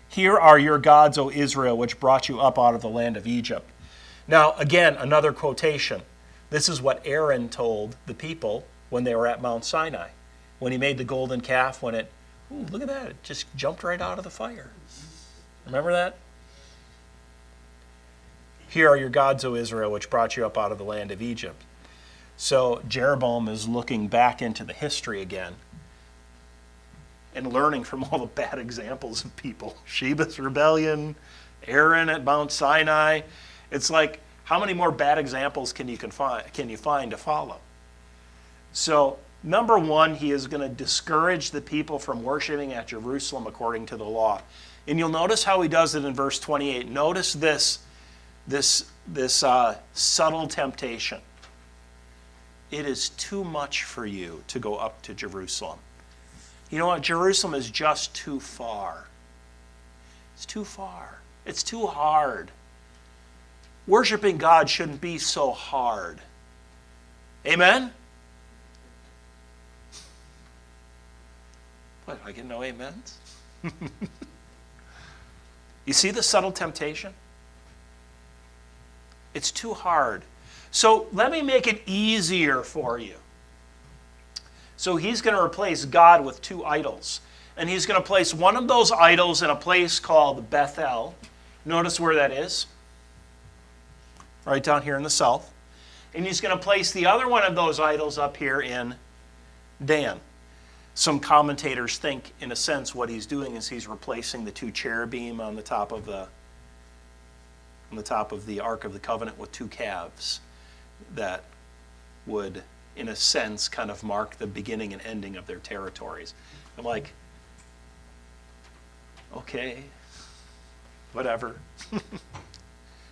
Here are your gods, O Israel, which brought you up out of the land of Egypt." Now, again, another quotation. This is what Aaron told the people when they were at Mount Sinai. When he made the golden calf, when it, ooh, look at that, it just jumped right out of the fire. Remember that? "Here are your gods, O Israel, which brought you up out of the land of Egypt." So Jeroboam is looking back into the history again and learning from all the bad examples of people. Sheba's rebellion, Aaron at Mount Sinai. It's like, how many more bad examples can you find to follow? So, number one, he is going to discourage the people from worshiping at Jerusalem according to the law. And you'll notice how he does it in verse 28. Notice this subtle temptation. It is too much for you to go up to Jerusalem. You know what? Jerusalem is just too far. It's too far. It's too hard. Worshiping God shouldn't be so hard. Amen? What, I get no amens? You see the subtle temptation? It's too hard. So let me make it easier for you. So he's going to replace God with two idols. And he's going to place one of those idols in a place called Bethel. Notice where that is. Right down here in the south. And he's going to place the other one of those idols up here in Dan. Some commentators think, in a sense, what he's doing is he's replacing the two cherubim on the top of the Ark of the Covenant with two calves that would, in a sense, kind of mark the beginning and ending of their territories. I'm like, okay, whatever.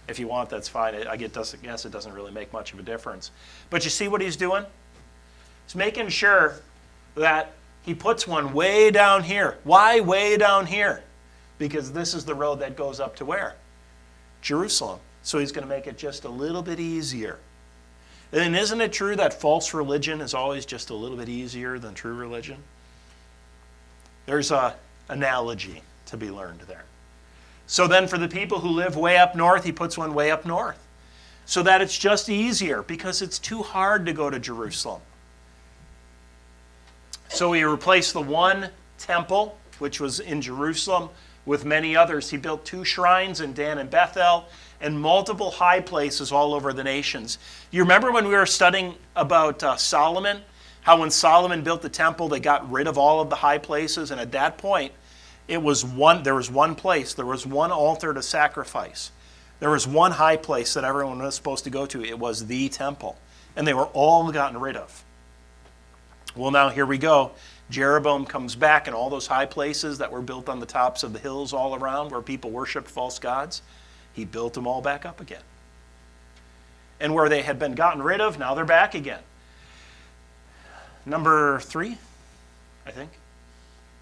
If you want, that's fine. I guess it doesn't really make much of a difference. But you see what he's doing? He's making sure that he puts one way down here. Why way down here? Because this is the road that goes up to where? Jerusalem. So he's going to make it just a little bit easier. And isn't it true that false religion is always just a little bit easier than true religion? There's an analogy to be learned there. So then for the people who live way up north, he puts one way up north. So that it's just easier because it's too hard to go to Jerusalem. So he replaced the one temple, which was in Jerusalem, with many others. He built 2 shrines in Dan and Bethel and multiple high places all over the nations. You remember when we were studying about Solomon, how when Solomon built the temple, they got rid of all of the high places, and at that point, there was one place, there was one altar to sacrifice. There was one high place that everyone was supposed to go to. It was the temple, and they were all gotten rid of. Well, now here we go. Jeroboam comes back, and all those high places that were built on the tops of the hills all around where people worshiped false gods, he built them all back up again. And where they had been gotten rid of, now they're back again. Number 3, I think.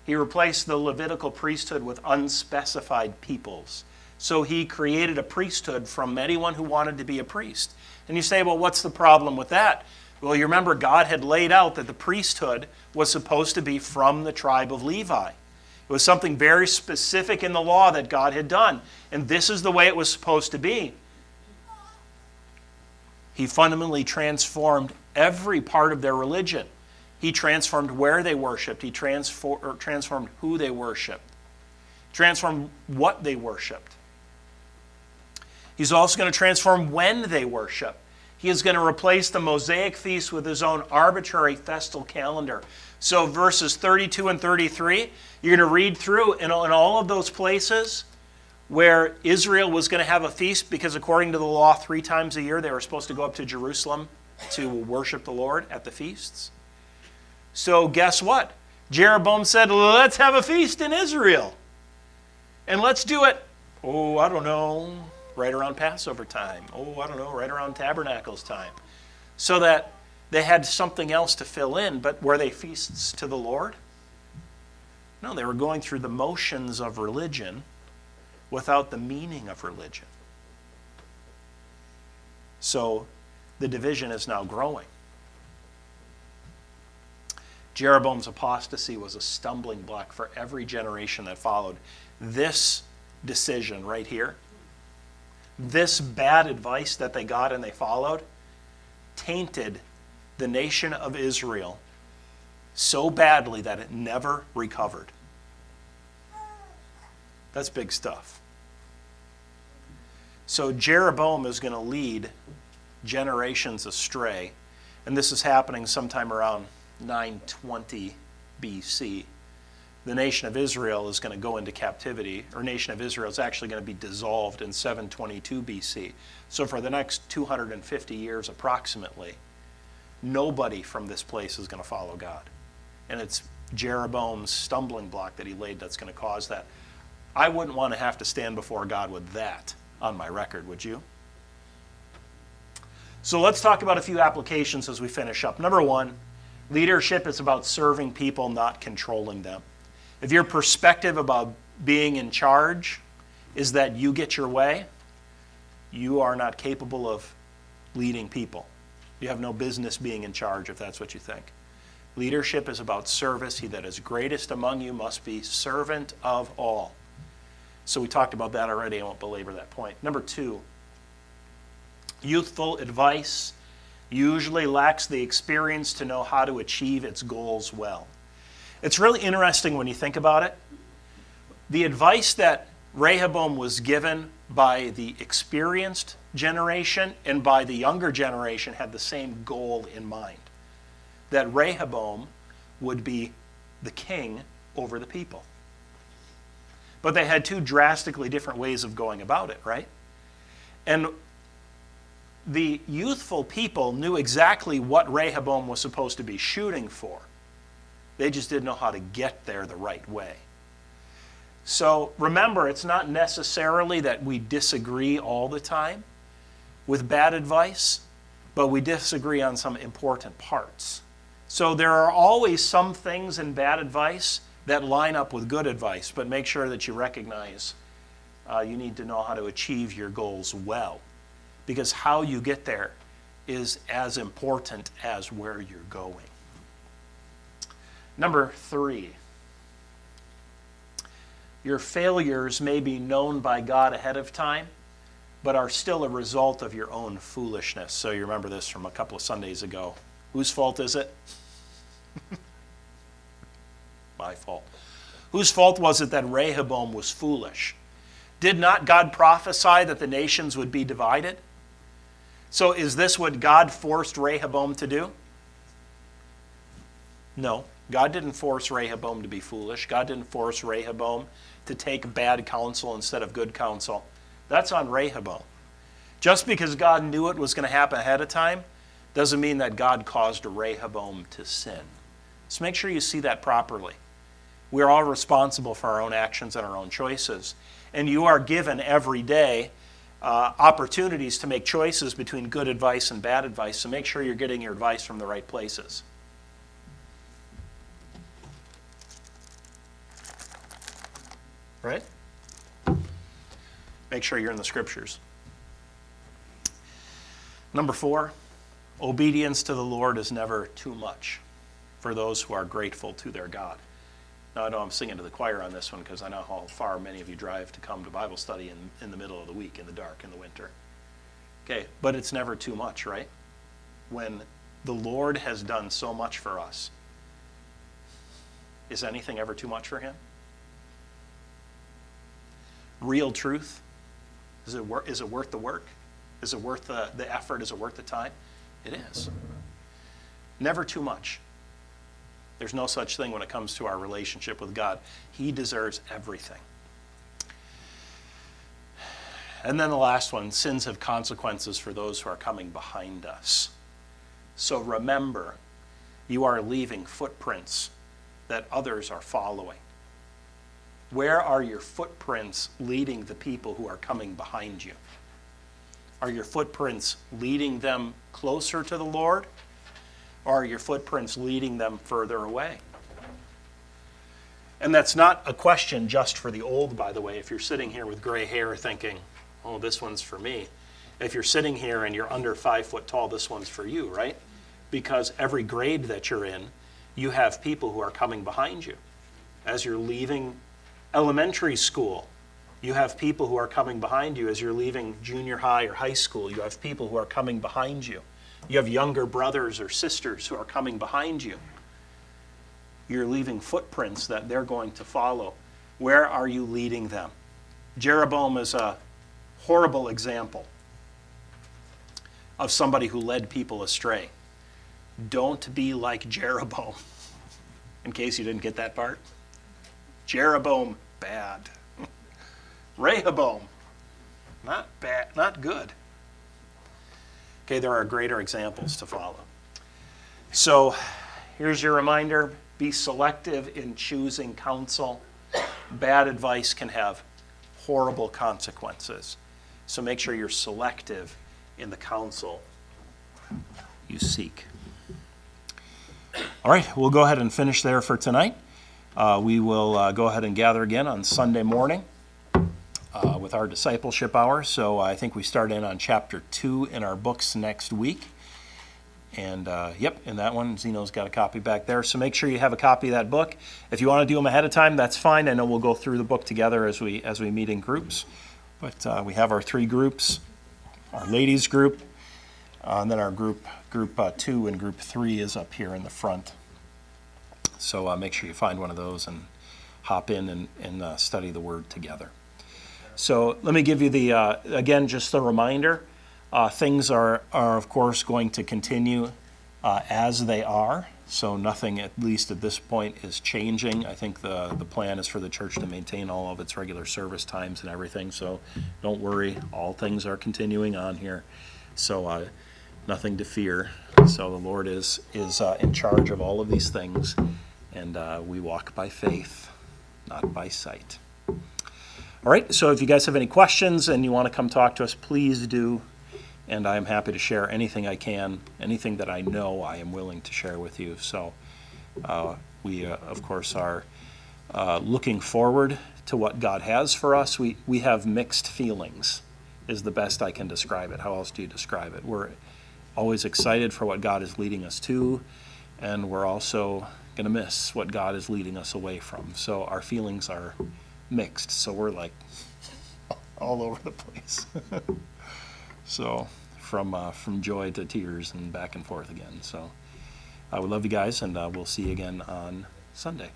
He replaced the Levitical priesthood with unspecified peoples. So he created a priesthood from anyone who wanted to be a priest. And you say, well, what's the problem with that? Well, you remember God had laid out that the priesthood was supposed to be from the tribe of Levi. It was something very specific in the law that God had done. And this is the way it was supposed to be. He fundamentally transformed every part of their religion. He transformed where they worshiped. He transformed who they worshiped. Transformed what they worshiped. He's also going to transform when they worship. He is going to replace the Mosaic feast with his own arbitrary festal calendar. So verses 32 and 33, you're going to read through in all of those places where Israel was going to have a feast, because according to the law, 3 times a year they were supposed to go up to Jerusalem to worship the Lord at the feasts. So guess what? Jeroboam said, let's have a feast in Israel. And let's do it, I don't know, right around Passover time. I don't know, right around Tabernacles time. So that they had something else to fill in. But were they feasts to the Lord? No, they were going through the motions of religion without the meaning of religion. So the division is now growing. Jeroboam's apostasy was a stumbling block for every generation that followed. This decision right here, this bad advice that they got and they followed, tainted the nation of Israel so badly that it never recovered. That's big stuff. So Jeroboam is going to lead generations astray, and this is happening sometime around 920 BC. The nation of Israel is going to go into captivity, or nation of Israel is actually going to be dissolved in 722 BC. So for the next 250 years approximately, nobody from this place is going to follow God. And it's Jeroboam's stumbling block that he laid that's going to cause that. I wouldn't want to have to stand before God with that on my record, would you? So let's talk about a few applications as we finish up. Number one, leadership is about serving people, not controlling them. If your perspective about being in charge is that you get your way, you are not capable of leading people. You have no business being in charge if that's what you think. Leadership is about service. He that is greatest among you must be servant of all. So we talked about that already. I won't belabor that point. Number two, youthful advice usually lacks the experience to know how to achieve its goals well. It's really interesting when you think about it. The advice that Rehoboam was given by the experienced generation and by the younger generation had the same goal in mind, that Rehoboam would be the king over the people. But they had two drastically different ways of going about it, right? And the youthful people knew exactly what Rehoboam was supposed to be shooting for. They just didn't know how to get there the right way. So remember, it's not necessarily that we disagree all the time with bad advice, but we disagree on some important parts. So there are always some things in bad advice that line up with good advice, but make sure that you recognize you need to know how to achieve your goals well, because how you get there is as important as where you're going. Number three, your failures may be known by God ahead of time, but are still a result of your own foolishness. So you remember this from a couple of Sundays ago. Whose fault is it? My fault. Whose fault was it that Rehoboam was foolish? Did not God prophesy that the nations would be divided? So is this what God forced Rehoboam to do? No. God didn't force Rehoboam to be foolish. God didn't force Rehoboam to take bad counsel instead of good counsel. That's on Rehoboam. Just because God knew it was going to happen ahead of time doesn't mean that God caused Rehoboam to sin. So make sure you see that properly. We're all responsible for our own actions and our own choices. And you are given every day opportunities to make choices between good advice and bad advice. So make sure you're getting your advice from the right places. Right? Make sure you're in the scriptures. Number four, obedience to the Lord is never too much for those who are grateful to their God. Now, I know I'm singing to the choir on this one because I know how far many of you drive to come to Bible study in the middle of the week, in the dark, in the winter. Okay, but it's never too much, right? When the Lord has done so much for us, is anything ever too much for him? Real truth, is it worth the work? Is it worth the effort? Is it worth the time? It is. Never too much. There's no such thing when it comes to our relationship with God. He deserves everything. And then the last one, sins have consequences for those who are coming behind us. So remember, you are leaving footprints that others are following. Where are your footprints leading the people who are coming behind you? Are your footprints leading them closer to the Lord? Or are your footprints leading them further away? And that's not a question just for the old, by the way. If you're sitting here with gray hair thinking, oh, this one's for me. If you're sitting here and you're under 5 foot tall, this one's for you, right? Because every grade that you're in, you have people who are coming behind you. As you're leaving elementary school, you have people who are coming behind you. As you're leaving junior high or high school, you have people who are coming behind you. You have younger brothers or sisters who are coming behind you. You're leaving footprints that they're going to follow. Where are you leading them? Jeroboam is a horrible example of somebody who led people astray. Don't be like Jeroboam. In case you didn't get that part. Jeroboam, bad. Rehoboam, not bad, not good. Okay, there are greater examples to follow. So here's your reminder. Be selective in choosing counsel. Bad advice can have horrible consequences. So make sure you're selective in the counsel you seek. All right, we'll go ahead and finish there for tonight. We will go ahead and gather again on Sunday morning with our discipleship hour. So I think we start in on chapter 2 in our books next week. And yep, in that one, Zeno's got a copy back there. So make sure you have a copy of that book. If you want to do them ahead of time, that's fine. I know we'll go through the book together as we meet in groups. But we have our 3 groups, our ladies group, and then our group 2 and group 3 is up here in the front. So make sure you find one of those and hop in and study the Word together. So let me give you the, again, just a reminder. Things are of course going to continue as they are. So nothing, at least at this point, is changing. I think the plan is for the church to maintain all of its regular service times and everything. So don't worry, all things are continuing on here. So nothing to fear. So the Lord is in charge of all of these things, and we walk by faith, not by sight. All right, so if you guys have any questions and you want to come talk to us, please do. And I am happy to share anything I can, anything that I know I am willing to share with you. So we, of course, are looking forward to what God has for us. We have mixed feelings, is the best I can describe it. How else do you describe it? We're always excited for what God is leading us to, and we're also going to miss what God is leading us away from. So our feelings are mixed. So we're like all over the place. So from joy to tears and back and forth again. So we love you guys, and we'll see you again on Sunday.